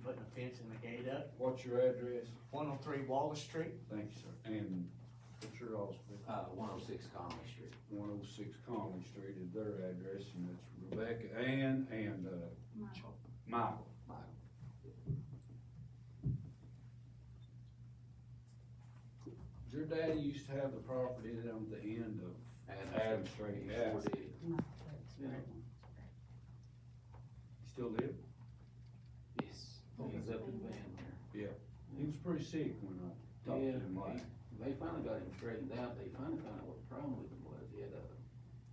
putting a fence and a gate up. What's your address? 103 Wallace Street. Thank you, sir. And what's your hospital? 106 Conley Street. 106 Conley Street is their address, and it's Rebecca Ann and, Michael. Your daddy used to have the property down at the end of Adam Street, yeah. He still live? Yes, he's up in Van there. Yeah. He was pretty sick when I talked to him last. They finally got him straightened out. They finally found out what the problem with him was. He had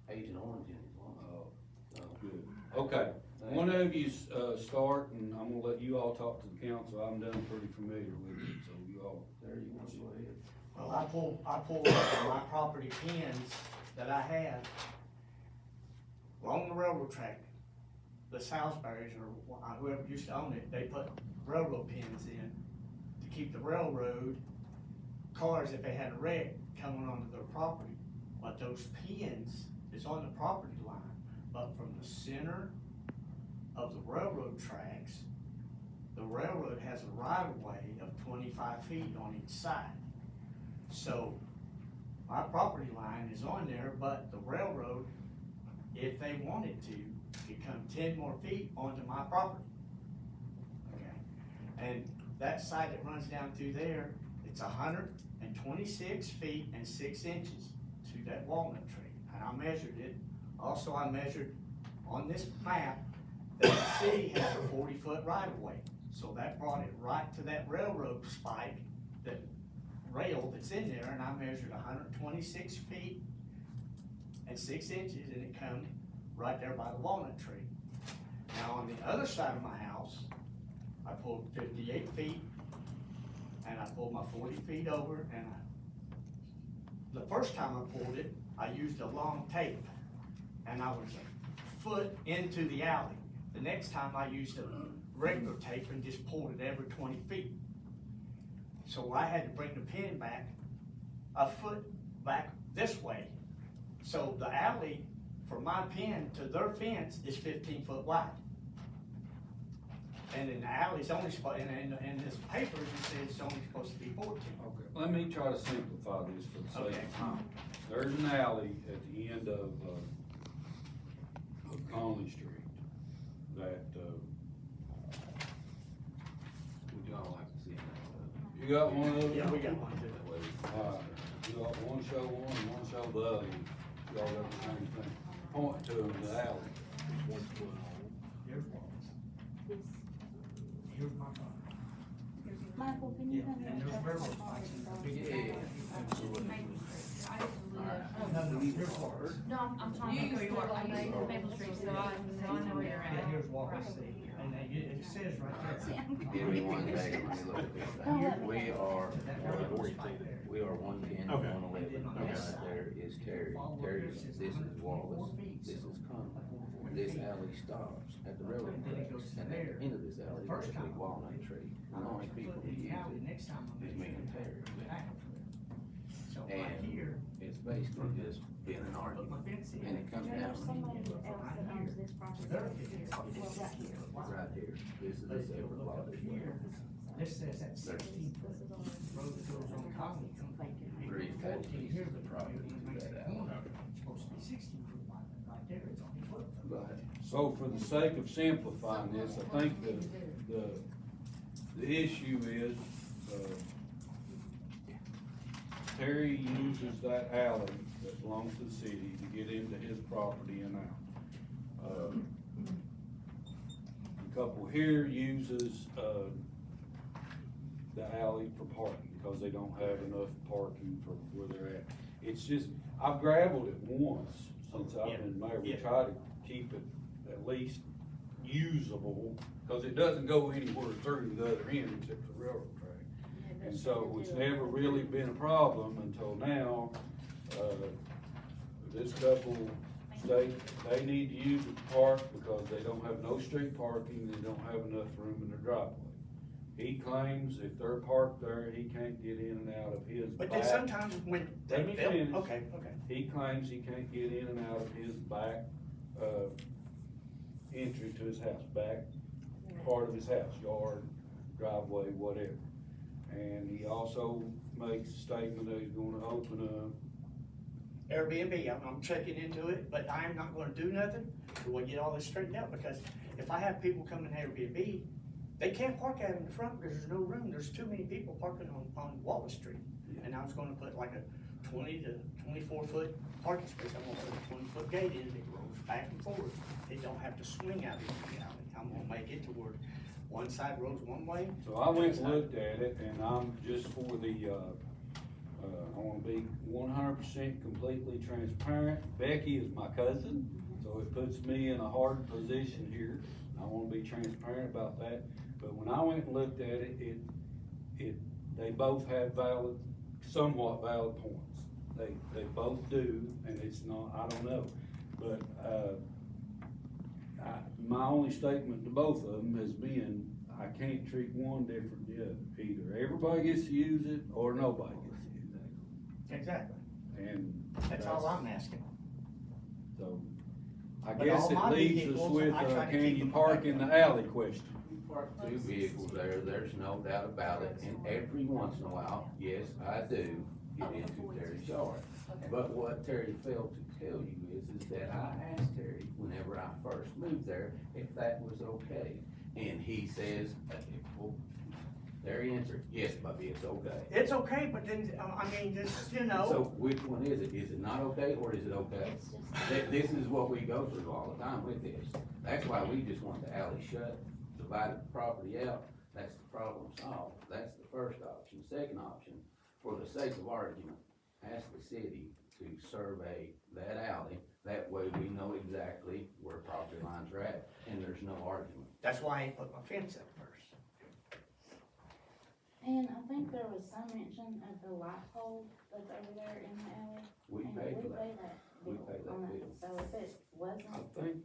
Agent Orange in his lungs. Oh, So, good. Okay, one of you, start, and I'm gonna let you all talk to the council. I'm done pretty familiar with it, so you all. there you want to go ahead. Well, I pulled up my property pins that I have along the railroad track. The Salisbury's or whoever used to own it, they put railroad pins in to keep the railroad cars, if they had a wreck, coming onto their property. But those pins is on the property line, but from the center of the railroad tracks, the railroad has a right of way of 25 feet on each side. So my property line is on there, but the railroad, if they wanted to, could come 10 more feet onto my property. Okay, and that side that runs down through there, it's 126 feet and 6 inches to that walnut tree, and I measured it. Also, I measured on this map that the city has a 40-foot right-of-way, so that brought it right to that railroad spike, that rail that's in there, and I measured 126 feet and 6 inches, and it come right there by the walnut tree. Now, on the other side of my house, I pulled 58 feet, and I pulled my 40 feet over, and the first time I pulled it, I used a long tape, and I was a foot into the alley. The next time I used a regular tape and just pulled it every 20 feet. So I had to bring the pin back a foot back this way. So the alley from my pin to their fence is 15 foot wide. And in the alley's only spot, in this paper, it says it's only supposed to be 14. Okay, let me try to simplify this for the sake Okay. of time. There's an alley at the end of Conley Street that, Would y'all like to see it? you got one of those? Yeah, we got one too. You got one show one and one show the other. Y'all got the same thing. Point to them, the alley. Here's Wallace. Here's my property. Michael, can you Yeah, come in? and there's railroad spikes in the big Yeah. No, here's Wallace. No, I'm trying to figure out where you are. I use Maple Street, so I know where you're Yeah, at. here's Wallace, see, and it says right there. Give me one day, let me look at this thing. We are 110, 111, and right there is Terry. Terry, this is Wallace, this is Conley. This alley stops at the railroad tracks, and at the end of this alley, there's a big walnut tree. And the only people who use it Next time is me and Terry. So right And here, it's basically just been an put my argument, fence in. and it comes There's down somebody else that owns this property. Their Well, fence is right here. right here. This is But a if you separate look lot up as here, well. this says that 16 foot road that goes on Conley. Three fatty 14 pieces here, of but property it makes to it that alley. corner. It's supposed to be 16 foot wide, but right there, it's only 12 foot. But So for the sake of simplifying this, I think the issue is, Terry uses that alley that belongs to the city to get into his property and out. The couple here uses, the alley for parking, because they don't have enough parking for where they're at. It's just, I've gravelled it once since I've been mayor. We Yeah. try to keep it at least usable, because it doesn't go anywhere through the other end except the railroad track. And so it's never really been a problem until now. This couple state they need to use it to park because they don't have no street parking, they don't have enough room in their driveway. He claims if they're parked there, he can't get in and out of his But then back. sometimes when they Let me build, finish. okay. He claims he can't get in and out of his back, entry to his house, back part of his house, yard, driveway, whatever. And he also makes a statement that he's gonna open Airbnb, I'm checking into it, but I am not gonna do nothing till we get all this straightened out, because if I have people come in Airbnb, they can't park out in the front because there's no room, there's too many people parking on Wallace Street. And I was gonna put like a 20 to 24 foot parking space, I'm gonna put a 20-foot gate in, it rolls back and forth, they don't have to swing out into the alley, I'm gonna make it to where one side rolls one way. So I went and looked at it, and I'm just for the, I wanna be 100% completely transparent. Becky is my cousin, so it puts me in a hard position here. I wanna be transparent about that. But when I went and looked at it, they both have somewhat valid points. They both do, and it's not, I don't know. But, my only statement to both of them has been, I can't treat one different than the other. Either everybody gets to use it, or nobody gets to use it. Exactly, And that's all I'm asking. so, I But guess all it my leaves us vehicles, with, I try to can keep you them park in the alley question? You park two vehicles there, there's no doubt about it, and every once in a while, yes, I do get into Terry's yard. But what Terry failed to tell you is that I asked Terry, whenever I first moved there, if that was okay. And he says, well, Terry answered, yes, Bubby, it's okay. It's okay, but then, I mean, just, you know, So which one is it? Is it not okay, or is it okay? This is what we go through all the time with this. That's why we just want the alley shut, divide the property out, that's the problem solved. That's the first option. Second option, for the sake of argument, ask the city to survey that alley. That way we know exactly where property lines are at, and there's no argument. that's why I ain't put my fence up first. And I think there was some mention of the light pole that's over there in the alley. We And pay for We that. pay that We bill pay that on bill. So if it wasn't, I think,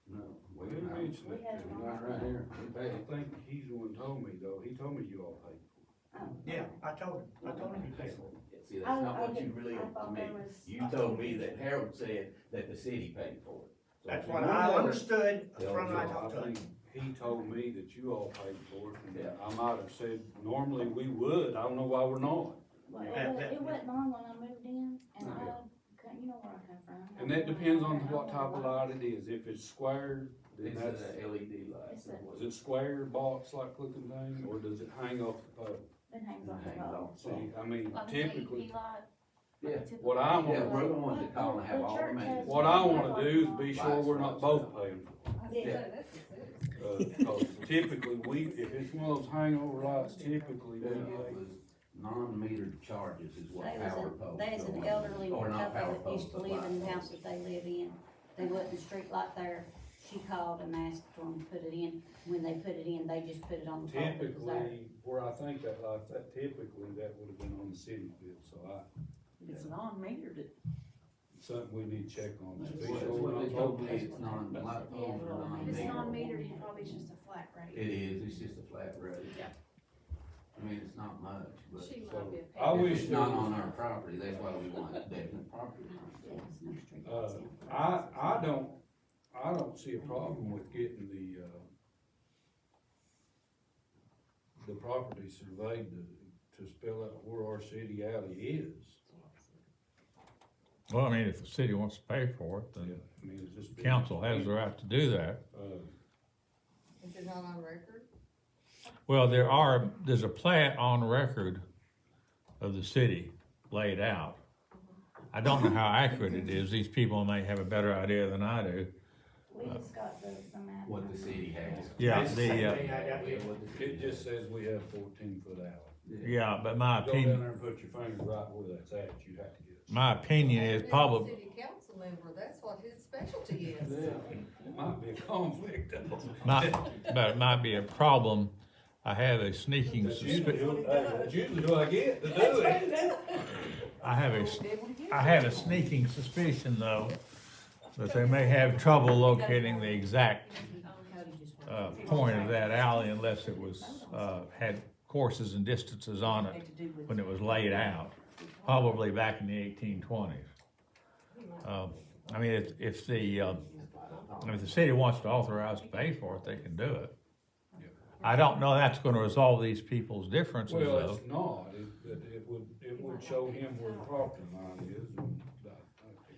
No, we we don't. mentioned it We had to me. Right here, we pay I it. think he's the one told me though, he told me you all paid for it. oh. Yeah, I told him he paid for it. See, that's not what you really, I to thought me, there was- you told me that Harold said that the city paid for it. So That's if what you I want to- understood Tell from when I Joe, talked to I him. think he told me that you all paid for it, and Yeah. I might have said, normally we would, I don't know why we're not. Well, Yeah, it wasn't long when I moved in, and Yeah. you know where I come from. And that depends on what type of light it is, if it's square, then It's that's, a LED light. It's a- is it square, box-like looking thing, or does it hang off the pole? It hangs off the Hangs pole. off. See, I mean, Like a typically, LED light. Yeah. what I Yeah, wanna, we're the ones that call and have all the church has maintenance. what I wanna do is be sure we're not both paying for Yeah. it. Cause typically, if it's one of those hangover lights, typically, we It pay. was non-metered charges is what There power was poles. there's go an on. elderly Or not power couple that used to poles, but live in the light house poles. that they live in. They wasn't a street light there. She called and asked for them to put it in. When they put it in, they just put it on the pole that was there. Typically, where I think that typically, that would have been on the city bill, so It's non-metered. something we need to check on. That's Be what sure we're they not told both me, paying it's for it. non-light poles are If it's non-metered. non-metered, it probably is just a flat rate. It is, it's just a flat rate. Yeah. I mean, it's not much, but She if So, might be a I pain. wish it's there not was- on our property, that's why we want definite property lines. There was no street lights in. I don't see a problem with getting the property surveyed to spell out where our city alley is. Well, I mean, if the city wants to pay for it, Yeah, then I mean, it's just. council has the right to do that. Is it not on record? Well, there's a plat on record of the city laid out. I don't know how accurate it is, these people may have a better idea than I do. We just got the map. What the city has. Yeah, It's the, same thing I got here. It just says we have 14-foot alley. yeah, but my Go down opinion, there and put your finger right where that's at, you have to get it. my opinion is As a probably, City council member, that's what his specialty is. It might be a conflict. but it might be a problem. I have a sneaking That's usually, suspicion, that's usually who I get to do it. I have a sneaking suspicion though, that they may have trouble locating the exact point of that alley unless it was, had courses and distances on it when it was laid out, probably back in the 1820s. I mean, if the city wants to authorize to pay for it, they can do it. I don't know that's gonna resolve these people's differences Well, though. it's not, it would show him where the property line is, and,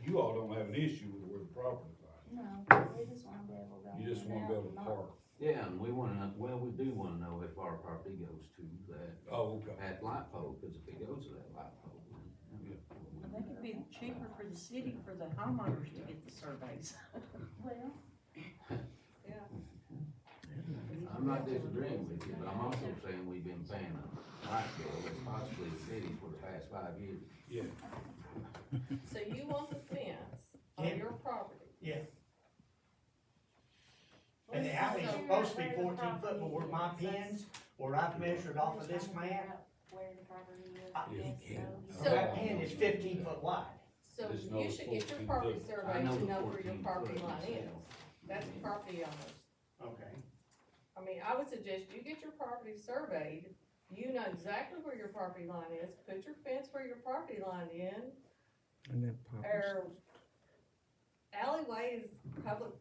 you all don't have an issue with where the property line No, we just wanna be able to go. is, you just in and wanna be out able and to not- park. Yeah, and we wanna know, well, we do wanna know if our property goes to that, Oh, okay. that light pole, cause if it goes to that light pole, then. I think it'd be cheaper for the city, for the homeowners to get the surveys. Well, Yeah. I'm not disagreeing with you, but I'm also saying we've been paying a light bill that's possibly the city for the past 5 years. Yeah, So you want the fence on Yeah. your property? Yeah. And the alley's supposed to be 14 foot, but where my pins, where I've measured off of this map, where the property is. I- yes, So- that pin is 15 foot wide. So There's no you should get your 14 property foot. survey I know to the know where your 14 property foot line is. itself. That's the property owners. Okay. I mean, I would suggest you get your property surveyed, you know exactly where your property line is, put your fence where your property line is. Or alleyway is public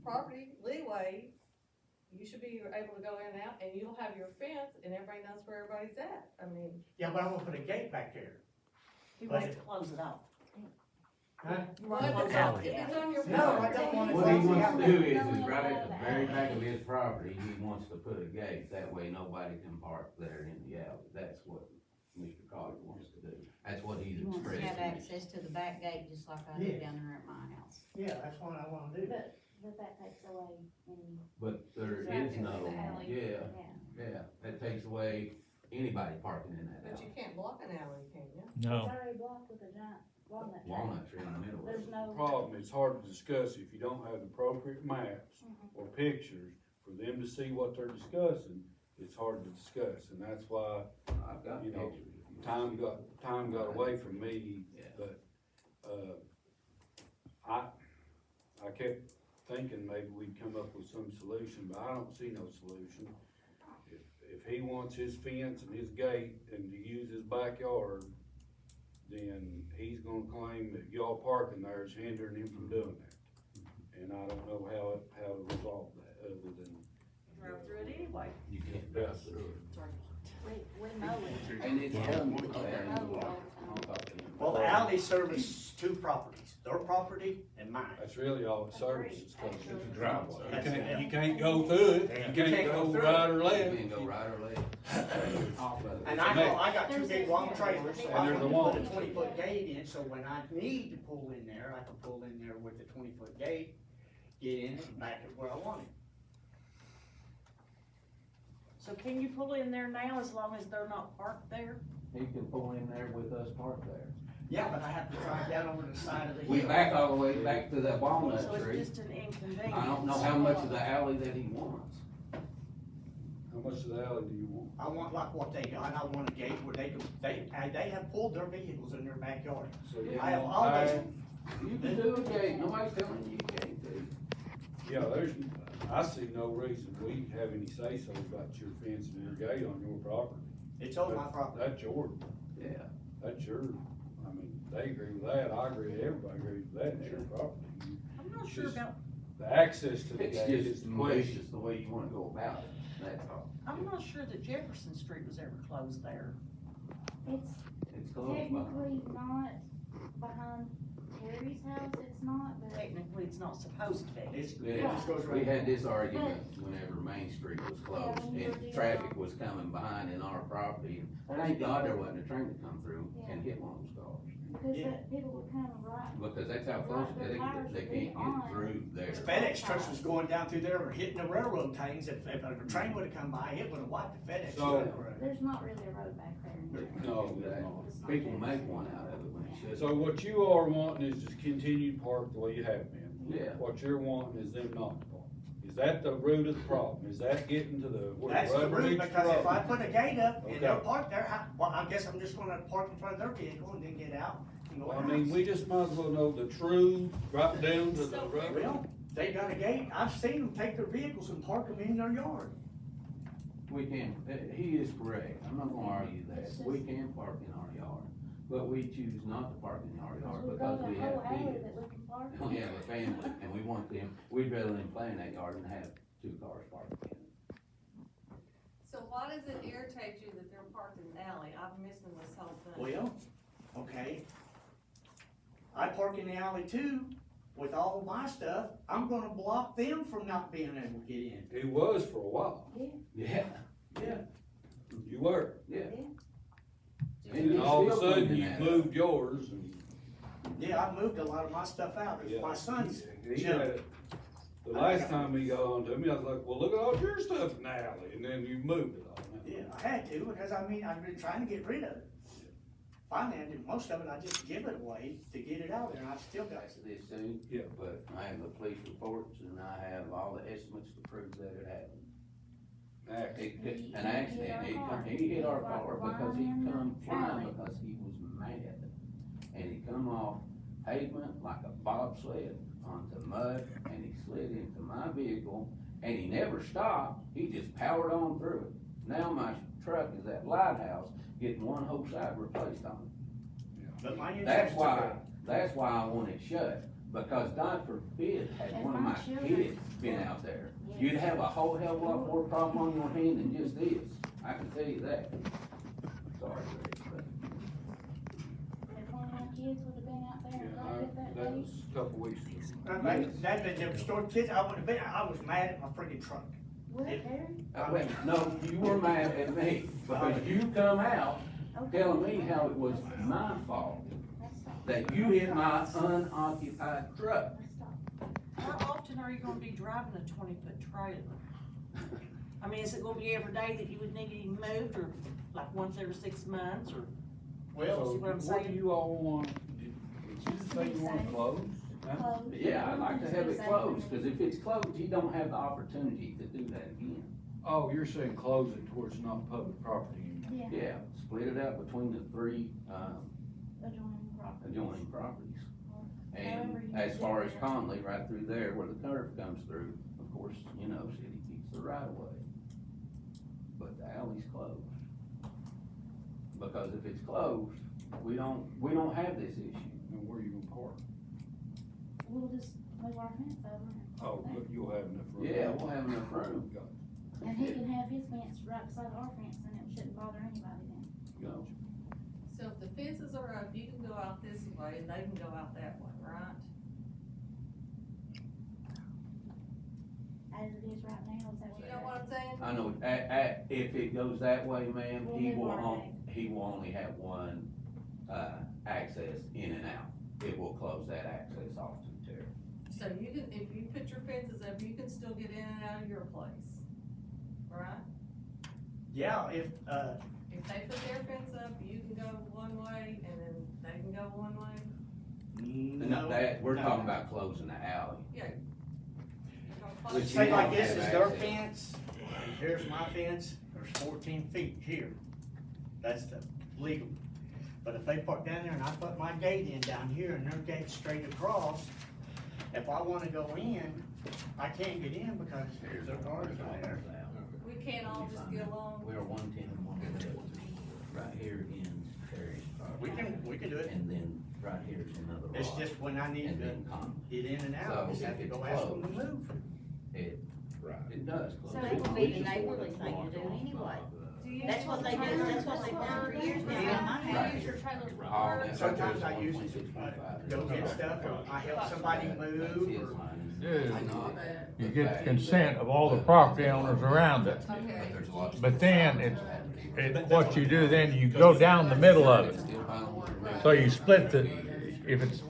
property, leeway, you should be able to go in and out, and you'll have your fence, and everybody knows where everybody's at, I mean. Yeah, but I'm gonna put a gate back there. You want to close it off. Huh? You Well, want to if close it's it on, off. if it's on your No, I property. don't want it. What he wants to do is Going right at out the of very alley. back of his property, he wants to put a gate, that way nobody can park there in the alley, that's what Mr. Carter wants to do. That's what he's He wants to expressed have to me. access to the back gate, just like I Yeah. do down there at my house. Yeah, that's what I wanna do. But that takes away any. But there Right is there no, in the alley. yeah, yeah, that takes away anybody parking in that But you alley. can't block an alley, can you? It's No, already blocked with a giant walnut tree. Walnut tree in the middle of There's it. no. problem, it's hard to discuss if you don't have the appropriate maps or pictures for them to see what they're discussing, it's hard to discuss, and that's why I've got you know, pictures. if you want. time got away from me, Yeah. but, I kept thinking maybe we'd come up with some solution, but I don't see no solution. If he wants his fence and his gate and to use his backyard, then he's gonna claim that y'all parking there is hindering him from doing that. And I don't know how to resolve that, other than, Drive through it anyway. You can't drive through it. We know it. And it's done with We that. know it all the time. Well, the alley service two properties, their property and mine. that's really all it services, cause it's a Agreed. driveway. That's it. You can't go through it, you can't go right or You left. can go right or left. And I know, I got two big long trailers, so And I there's a want to wall. put a 20 foot gate in, so when I need to pull in there, I can pull in there with the 20 foot gate, get in it and back it where I want it. So can you pull in there now as long as they're not parked there? He can pull in there with us parked there. Yeah, but I have to drive down over the side of the hill. We back all the way back to that walnut So tree. it's just an inconvenience. I don't know how much of the alley that he wants. How much of the alley do you want? I want like what they got, I want a gate where they have pulled their vehicles in their backyard. So you I have want always, nine? You can do a gate, nobody's telling you you can't do. Yeah, I see no reason we have any say-so about your fence and your gate on your property. it's on my property. That's yours, Yeah. that's yours. I mean, they agree with that, I agree, everybody agrees with that, it's your property. I'm not sure Just- about, The access to the It's gate is just the malicious question. the way you wanna go about it, that's all. I'm not sure that Jefferson Street was ever closed there. It's It's closed by. technically not behind Terry's house, it's not, but Technically, it's not supposed to be. It Yeah, just goes we right. had this argument whenever Main Street was closed when you were and doing traffic that. was coming behind in our property. And thank God there wasn't a train to come through and hit one of those cars. because Yeah. people would come right. Because that's how close they can't get through there. If FedEx trucks was going down through there or hitting the railroad tanks, if a train would've come by, it would've wiped the FedEx So- truck right. There's not really a road back there. No, It's not People there. make one out of it when it should. So what you are wanting is just continue to park the way you have been. Yeah. What you're wanting is them not to park. Is that the root of the problem? Is that getting to the, where That's the rubber route, meets because if I road? put a gate up and they're Okay. parked there, well, I guess I'm just gonna park in front of their vehicle and then get out and go I out. mean, we just might as well know the true, right down to the rubber. Well, they got a gate, I've seen them take their vehicles and park them in their yard. We can, he is correct, I'm not gonna argue that, we can park in our yard, but we choose not to park in our yard We've because got a we have whole alley kids. that we can park. We have a family, and we want them, we'd rather them play in that yard than have two cars parked in it. So why does it irritate you that they're parked in the alley? I'm missing this whole thing. Well, okay. I park in the alley too, with all my stuff. I'm gonna block them from not being able to get in. It was for a while. Yeah, yeah, You were. yeah. And then all of a sudden, you moved yours and. Yeah, I moved a lot of my stuff out. It's my son's He junk. had it. The last time he got on to me, I was like, well, look at all your stuff in the alley, and then you moved it all. Yeah, I had to, because I mean, I've been trying to get rid of it. Finally, I did most of it, I just give it away to get it out there, and I still got it. This soon. Yeah. But I have the police reports and I have all the estimates to prove that it happened. An accident, he hit our car because he come flying because he was mad. And he come off pavement like a bobsled onto mud, and he slid into my vehicle, and he never stopped, he just powered on through it. Now my truck is at Lighthouse, getting one whole side replaced on it. But my That's insurance. why I want it shut, because God forbid had one of my kids been out there, you'd have a whole hell of a lot more problem on your hand than just this, I can tell you that. Sorry, Rick, but. If one of my kids would've been out there and got it that That day. was a couple weeks ago. That been different story, kids, I wouldn't have been, I was mad at my freaking truck. Was it Harry? No, you were mad at me, because you come out telling me how it was my fault, that you hit my unoccupied truck. How often are you gonna be driving a 20-foot trailer? I mean, is it gonna be every day that you would need it moved, or like once every 6 months, or? Well, See what I'm What do saying? you all want, did you say you wanna close? Huh? Closed. Yeah, I'd like to have it closed, because if it's closed, you don't have the opportunity to do that again. Oh, you're saying close it towards not public property anymore. Yeah, Yeah, split it up between the three, adjoining property. adjoining properties. However And you as do far as that. Conley, right through there where the curve comes through, of course, you know, city keeps the right of way. But the alley's closed. Because if it's closed, we don't have this issue. And where you gonna park? We'll just move our fence over. Oh, but you'll have enough room. Yeah, we'll have enough room. And he can have his fence right beside our fence, and it shouldn't bother anybody then. No. So if the fences are up, you can go out this way and they can go out that way, right? As it is right now, is that what? You know what I'm saying? I know, if it goes that way, ma'am, We'll he move will, our he will only have one, access in and out. It will close that access off to the terrace. So you can, if you put your fences up, you can still get in and out of your place, right? yeah, If they put their fence up, you can go one way and then they can go one way. No, we're talking about closing the alley. Yeah. Which Say you like don't this have is their access. fence, and here's my fence, there's 14 feet here. That's the legal. But if they put down there and I put my gate in down here and their gate's straight across, if I wanna go in, I can't get in because their cars are there. We can't all just get along. We are 110 and 111. Right here ends Terry's property. We can do it. And then right here is another lot. It's just when I need And to then Conley. get in and out, I just So have to if go it's ask them to closed, move. It does close. So that would be the neighborly thing to do anyway. That's what they do, that's what they've done for years now in my house. Use your trailers for All work. that Sometimes is I use it, 1.625. go get stuff, or I help somebody That's move, his or line. Yeah. Not You the get fact consent of all the property owners around it. that there's a lot of- But then what you do then, you go down the middle of it. So you split if it's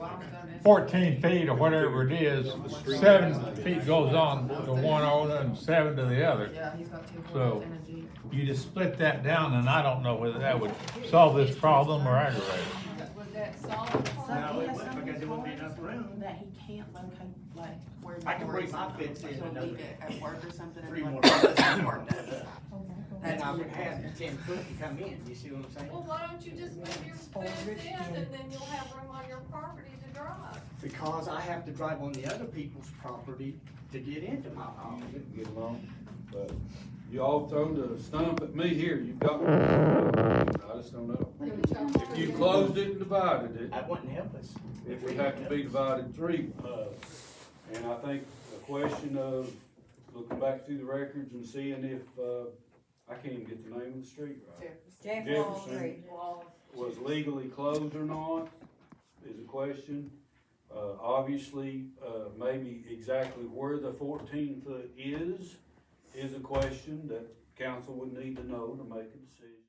14 feet or whatever it is, 7 feet goes on to one owner and 7 to the other. Yeah, he's got two So- boards and a Jeep. You just split that down, and I don't know whether that would solve this problem or aggravate it. Would that solve? no, it wouldn't because there wouldn't be enough room. That he can't locate, like, where. I can bring my something, fence in he'll another leave it at work or something. and 3 be more like, feet. "This is work done." And That's I would what it have is. 10 foot to come in, you see what I'm saying? Well, why don't you just move your fence in and then you'll have room on your property to drive? Because I have to drive on the other people's property to get into my home. Get along, but you all thrown the stump at me here, you've got, I just don't know. If you closed it and divided it, That wouldn't help us. it would have to be divided 3. And I think the question of looking back through the records and seeing if, I can't even get the name of the street right. Jefferson. Jefferson. Wall. Was legally closed or not, is a question. Obviously, maybe exactly where the 14 foot is a question that council would need to know to make a decision.